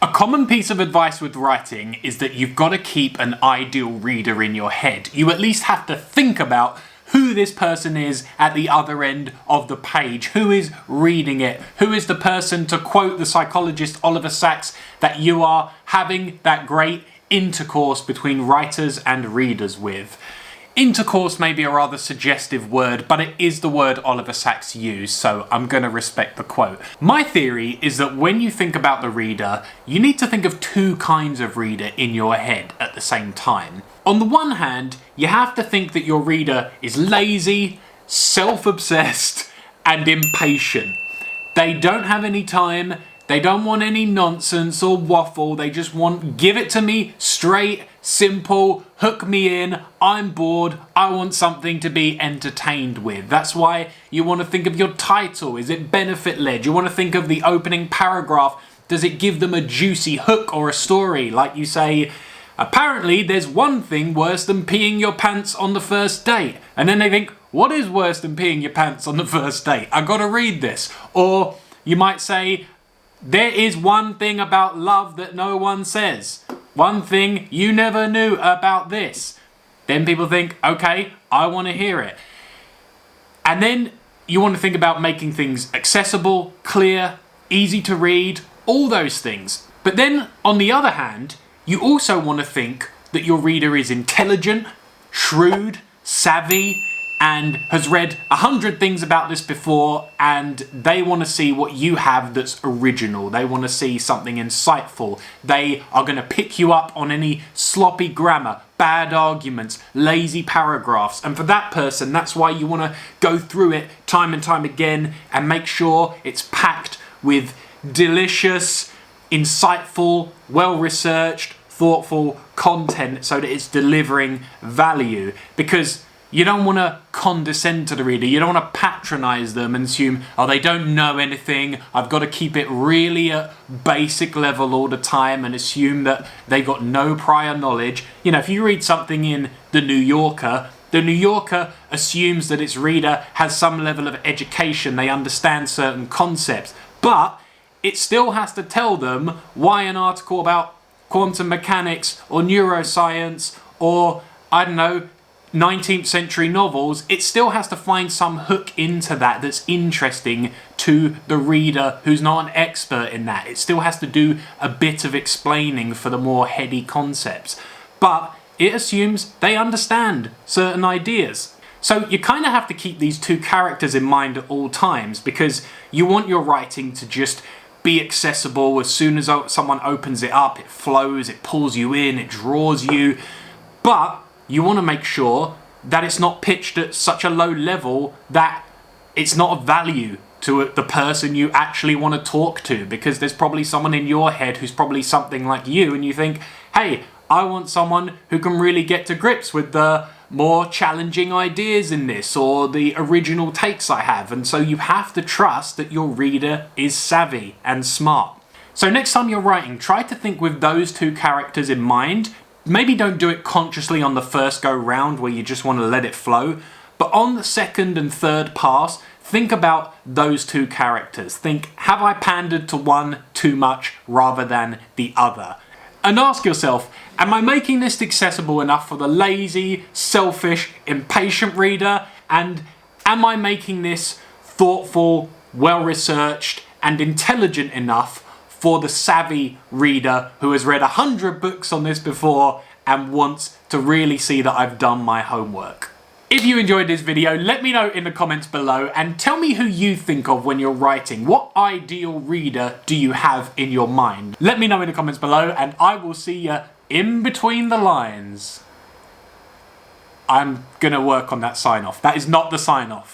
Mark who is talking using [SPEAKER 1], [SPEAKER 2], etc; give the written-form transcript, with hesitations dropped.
[SPEAKER 1] A common piece of advice with writing is that you've got to keep an ideal reader in your head. You at least have to think about who this person is at the other end of the page, who is reading it, who is the person, to quote the psychologist Oliver Sacks, that you are having that great intercourse between writers and readers with. Intercourse may be a rather suggestive word, but it is the word Oliver Sacks used, so I'm going to respect the quote. My theory is that when you think about the reader, you need to think of two kinds of reader in your head at the same time. On the one hand, you have to think that your reader is lazy, self-obsessed, and impatient. They don't have any time, they don't want any nonsense or waffle, they just want, give it to me straight, simple, hook me in, I'm bored, I want something to be entertained with. That's why you want to think of your title. Is it benefit-led? You want to think of the opening paragraph. Does it give them a juicy hook or a story? Like you say, apparently there's one thing worse than peeing your pants on the first date. And then they think, what is worse than peeing your pants on the first date? I gotta read this. Or you might say, there is one thing about love that no one says. One thing you never knew about this. Then people think, okay, I want to hear it. And then you want to think about making things accessible, clear, easy to read, all those things. But then, on the other hand, you also want to think that your reader is intelligent, shrewd, savvy, and has read 100 things about this before, and they want to see what you have that's original. They want to see something insightful. They are going to pick you up on any sloppy grammar, bad arguments, lazy paragraphs. And for that person, that's why you want to go through it time and time again and make sure it's packed with delicious, insightful, well-researched, thoughtful content so that it's delivering value. Because you don't want to condescend to the reader. You don't want to patronize them and assume, oh, they don't know anything. I've got to keep it really at basic level all the time and assume that they got no prior knowledge. You know, if you read something in The New Yorker assumes that its reader has some level of education. They understand certain concepts. But it still has to tell them why an article about quantum mechanics or neuroscience or, I don't know, 19th century novels, it still has to find some hook into that that's interesting to the reader who's not an expert in that. It still has to do a bit of explaining for the more heady concepts. But it assumes they understand certain ideas. So you kind of have to keep these two characters in mind at all times, because you want your writing to just be accessible. As soon as someone opens it up, it flows, it pulls you in, it draws you. But you want to make sure that it's not pitched at such a low level that it's not of value to the person you actually want to talk to, because there's probably someone in your head who's probably something like you, and you think, hey, I want someone who can really get to grips with the more challenging ideas in this or the original takes I have. And so you have to trust that your reader is savvy and smart. So next time you're writing, try to think with those two characters in mind. Maybe don't do it consciously on the first go round where you just want to let it flow, but on the second and third pass, think about those two characters. Think, have I pandered to one too much rather than the other? And ask yourself, am I making this accessible enough for the lazy, selfish, impatient reader? And am I making this thoughtful, well-researched, and intelligent enough for the savvy reader who has read 100 books on this before and wants to really see that I've done my homework? If you enjoyed this video, let me know in the comments below and tell me who you think of when you're writing. What ideal reader do you have in your mind? Let me know in the comments below and I will see you in between the lines. I'm gonna work on that sign off. That is not the sign off.